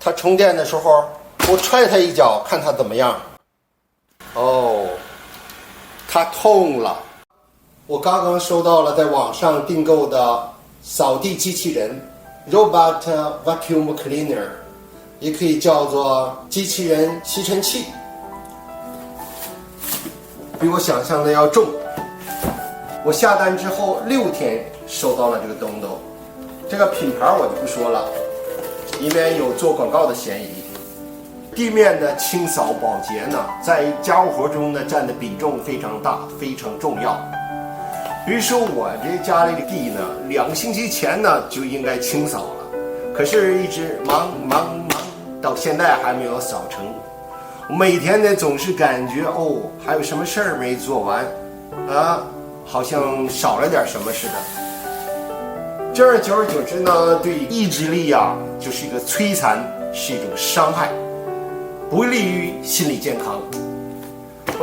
它充电的时候，我踹它一脚，看它怎么样。哦，它痛了。我刚刚收到了在网上订购的扫地机器人 Robot Vacuum Cleaner， 也可以叫做机器人吸尘器，比我想象的要重。我下单之后6天收到了这个东东，这个品牌我就不说了，以免有做广告的嫌疑。地面的清扫保洁呢，在家务活中呢占的比重非常大，非常重要。比如说我这家里的地呢，2个星期前呢就应该清扫了，可是一直忙，到现在还没有扫成。我每天呢总是感觉还有什么事儿没做完啊，好像少了点什么似的。这样久而久之呢，对意志力就是一个摧残，是一种伤害，不利于心理健康。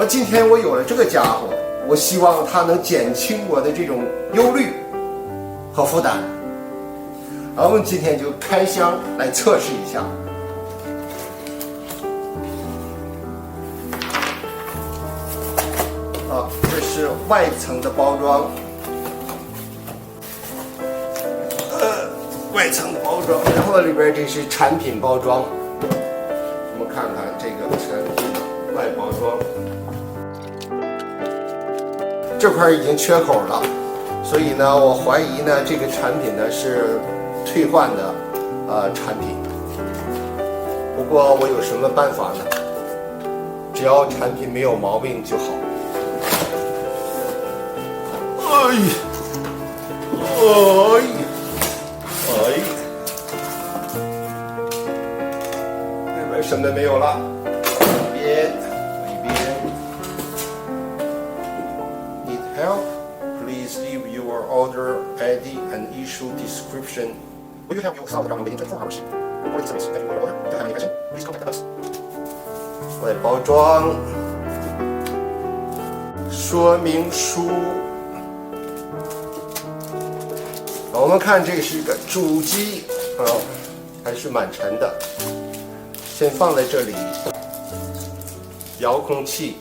今天我有了这个家伙，我希望它能减轻我的这种忧虑和负担。我们今天就开箱来测试一下。这是外层的包装，外层的包装，然后里边这是产品包装。我们看看这个产品的外包装，这块已经缺口了，所以呢，我怀疑呢这个产品呢是退换的产品。不过我有什么办法呢？只要产品没有毛病就好。这边什么都没有了，一边。Need help? Please leave your order ID and issue description. Will you have your solve around within 24 hours? For this service, thank you for your order. If you have any question, please contact us. 外包装说明书。我们看这是一个主机还是蛮沉的，先放在这里。遥控器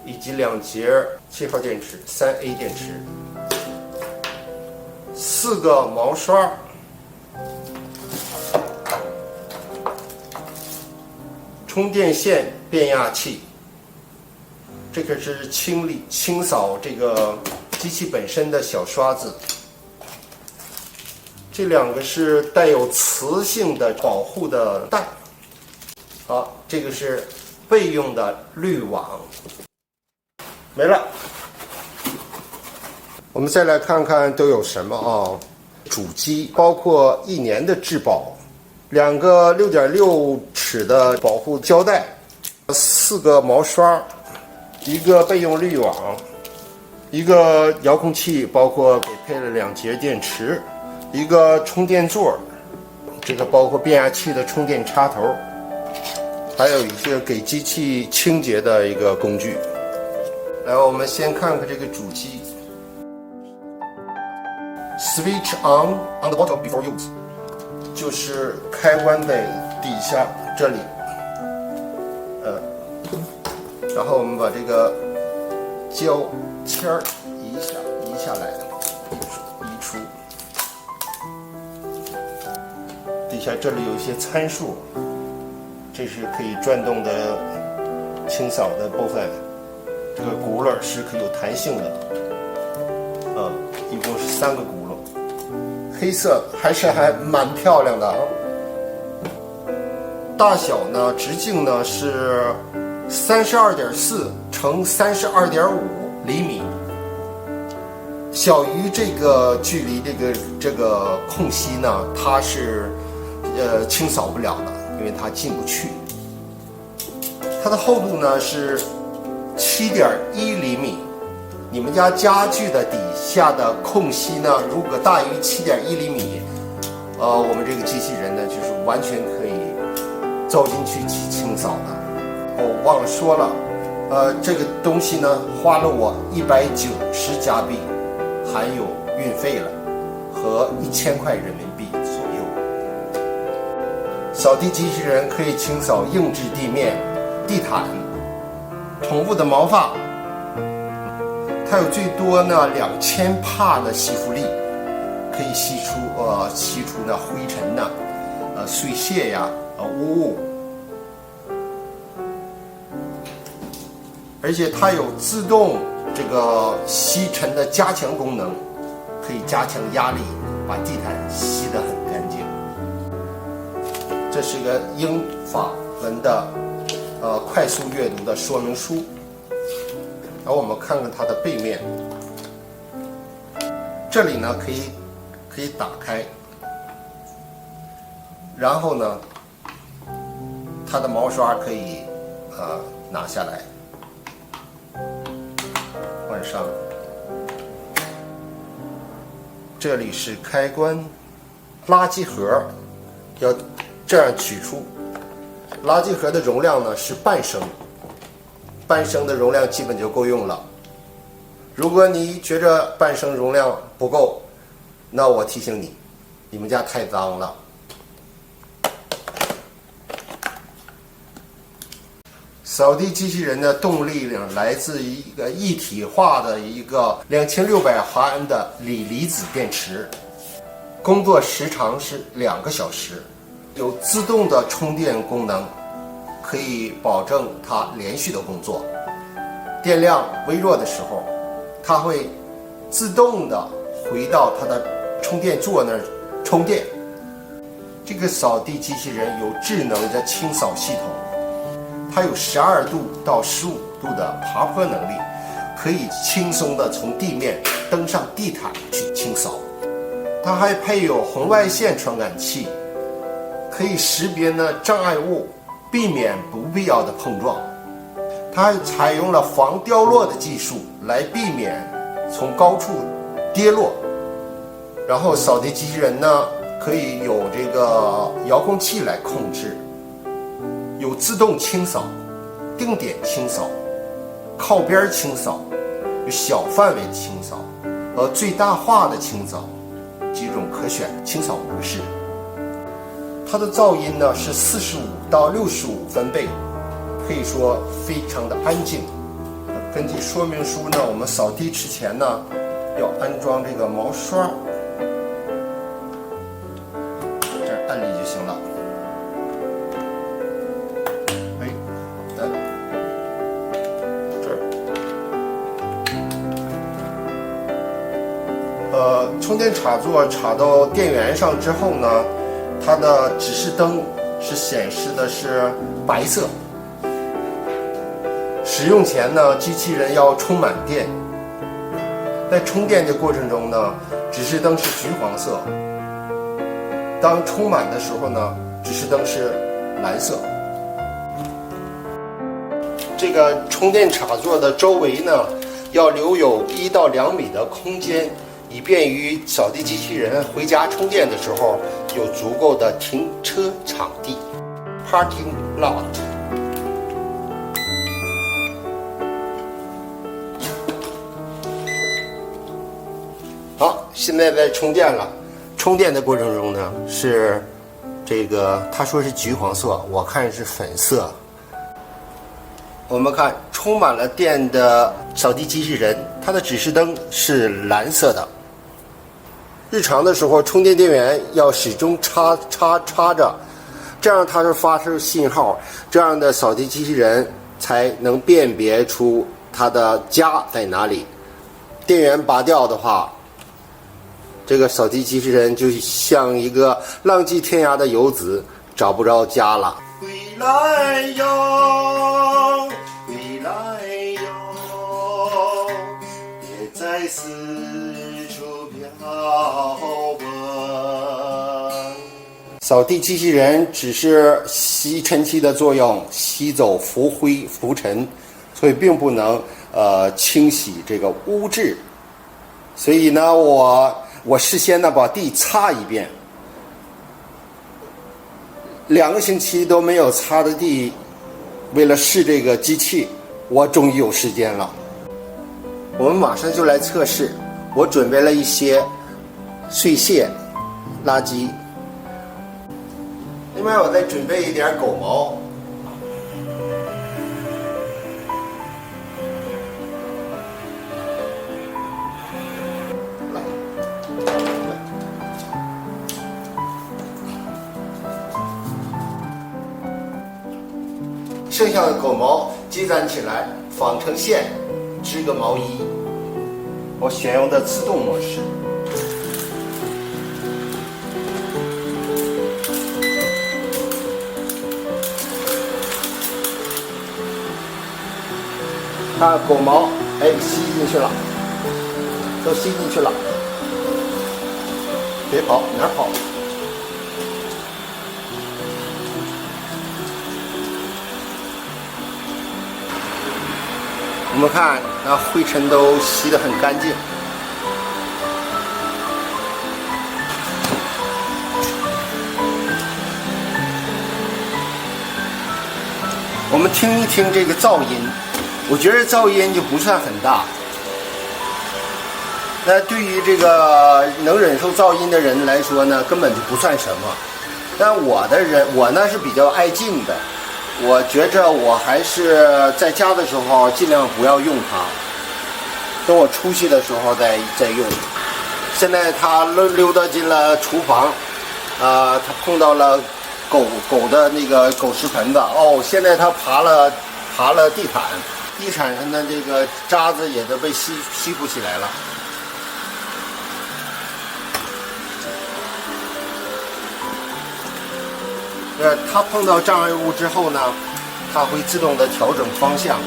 以及2节7号电池，3A 电池，4个毛刷，充电线，变压器。这个是清扫这个机器本身的小刷子。这2个是带有磁性的保护的带。好，这个是备用的滤网。没了。我们再来看看都有什么主机包括1年的质保，2个6.6尺的保护胶带，4个毛刷，1个备用滤网，1个遥控器，包括给配了2节电池，1个充电座，这个包括变压器的充电插头，还有一些给机器清洁的一个工具。来，我们先看看这个主机。Switch on the bottom before use， 就是开关在底下这里，然后我们把这个胶签儿移下来，移出。底下这里有一些参数，这是可以转动的清扫的部分。这个轱辘是可以有弹性的，一共是3个轱辘，黑色还蛮漂亮的大小呢，直径呢是32.4乘32.5厘米，小于这个距离这个空隙呢，它是清扫不了的，因为它进不去。它的厚度呢是7.1厘米。你们家家具的底下的空隙呢，如果大于7.1厘米，我们这个机器人呢，就是完全可以走进去清扫的。我忘了说了，这个东西呢，花了我190加币，含有运费了，和1000块人民币左右。扫地机器人可以清扫硬质地面、地毯、宠物的毛发。它有最多呢2000帕的吸附力，可以吸出呢灰尘呐、碎屑呀、污物。而且它有自动这个吸尘的加强功能，可以加强压力，把地毯吸得很干净。这是一个英法文的快速阅读的说明书。然后我们看看它的背面，这里呢可以打开，然后呢，它的毛刷可以拿下来，换上。这里是开关，垃圾盒要这样取出，垃圾盒的容量呢是半升。半升的容量基本就够用了。如果你觉着半升容量不够，那我提醒你，你们家太脏了。扫地机器人的动力呢，来自一个一体化的一个2600毫安的锂离子电池，工作时长是2个小时，有自动的充电功能。可以保证它连续的工作，电量微弱的时候，它会自动的回到它的充电座那儿充电。这个扫地机器人有智能的清扫系统，它有12度到15度的爬坡能力，可以轻松的从地面登上地毯去清扫。它还配有红外线传感器，可以识别呢障碍物，避免不必要的碰撞。它还采用了防掉落的技术，来避免从高处跌落。然后扫地机器人呢，可以有这个遥控器来控制，有自动清扫、定点清扫、靠边清扫、有小范围清扫和最大化的清扫几种可选清扫模式。它的噪音呢是45到65分贝，可以说非常的安静。根据说明书呢，我们扫地之前呢要安装这个毛刷，这儿按里就行了。哎，这儿，充电插座插到电源上之后呢，它的指示灯是显示的是白色。使用前呢，机器人要充满电。在充电的过程中呢，指示灯是橘黄色。当充满的时候呢，指示灯是蓝色。这个充电插座的周围呢，要留有1到2米的空间，以便于扫地机器人回家充电的时候有足够的停车场地 （parking lot）。好，现在在充电了。充电的过程中呢，是这个他说是橘黄色，我看是粉色。我们看充满了电的扫地机器人，它的指示灯是蓝色的。日常的时候，充电电源要始终插着，这样它是发出信号，这样的扫地机器人才能辨别出它的家在哪里。电源拔掉的话，这个扫地机器人就像一个浪迹天涯的游子，找不着家了。回来哟，回来哟，别再四处漂泊。扫地机器人只是吸尘器的作用，吸走浮灰浮尘，所以并不能清洗这个污渍。所以呢，我事先呢把地擦一遍，2个星期都没有擦的地，为了试这个机器，我终于有时间了。我们马上就来测试。我准备了一些碎屑、垃圾，另外，我再准备一点狗毛。剩下的狗毛积攒起来，纺成线，织个毛衣。我选用的自动模式。看狗毛，哎，吸进去了，都吸进去了。别跑，哪儿跑？我们看，那灰尘都吸得很干净。我们听一听这个噪音，我觉得噪音就不算很大。那对于这个能忍受噪音的人来说呢，根本就不算什么。但我呢是比较爱静的。我觉着我还是在家的时候尽量不要用它，等我出去的时候再用。现在它溜达进了厨房，它碰到了狗的那个狗食盆子。哦，现在它爬了地毯，地毯上的这个渣子也都被吸附起来了。它碰到障碍物之后呢，它会自动的调整方向。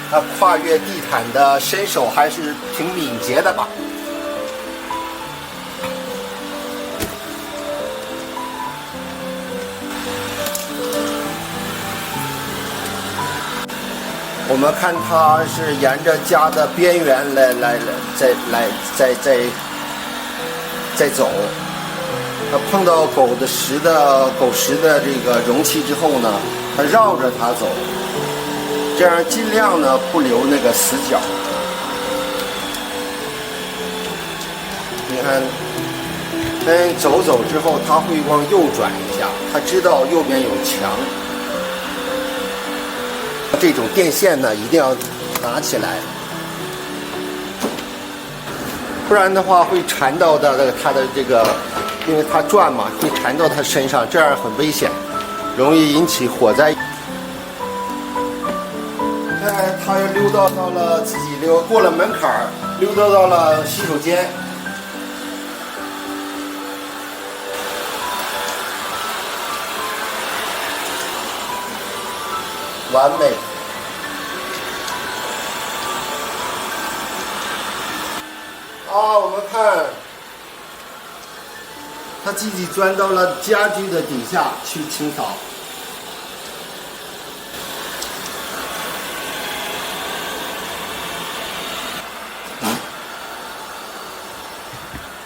它跨越地毯的身手还是挺敏捷的吧。我们看它是沿着家的边缘再走。它碰到狗食的这个容器之后呢，它绕着它走，这样尽量呢不留那个死角。你看，走之后，它会往右转一下，它知道右边有墙。这种电线呢，一定要拿起来，不然的话会缠到它的这个，因为它转嘛，会缠到它身上，这样很危险，容易引起火灾。它又溜达到了过了门槛，溜达到了洗手间。完美。我们看，它自己钻到了家具的底下去清扫。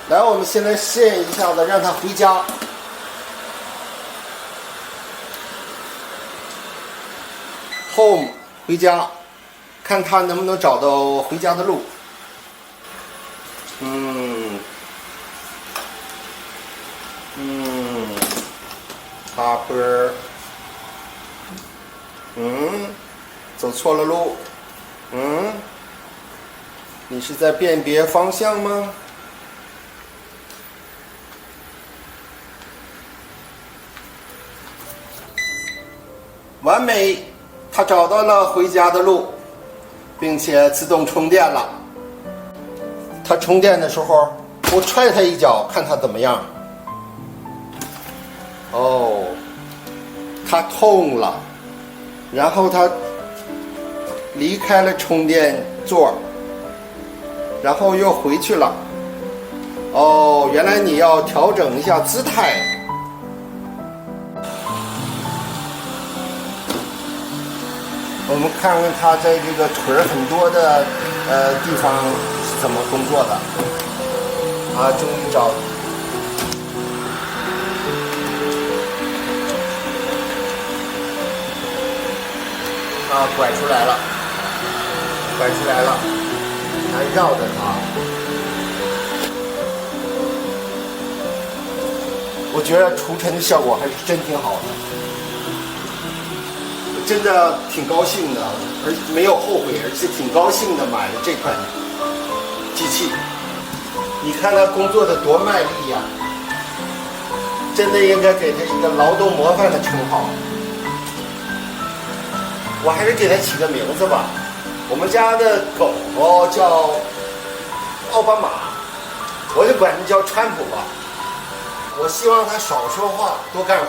来，我们现在试验一下子，让它回家。Home 回家，看它能不能找到回家的路。爬坡儿。走错了路。你是在辨别方向吗？完美，它找到了回家的路，并且自动充电了。它充电的时候，我踹它一脚，看它怎么样。它痛了，然后它离开了充电座，然后又回去了。原来你要调整一下姿态。我们看看它在这个腿很多的地方是怎么工作的。终于找。拐出来了，还绕着它。我觉得除尘的效果还是真挺好的，我真的挺高兴的，而没有后悔，而且挺高兴的买了这款机器。你看他工作的多卖力呀！真的应该给他一个劳动模范的称号。我还是给他起个名字吧。我们家的狗狗叫奥巴马，我就管它叫川普吧。我希望它少说话，多干活。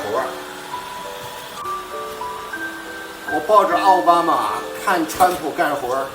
我抱着奥巴马看川普干活。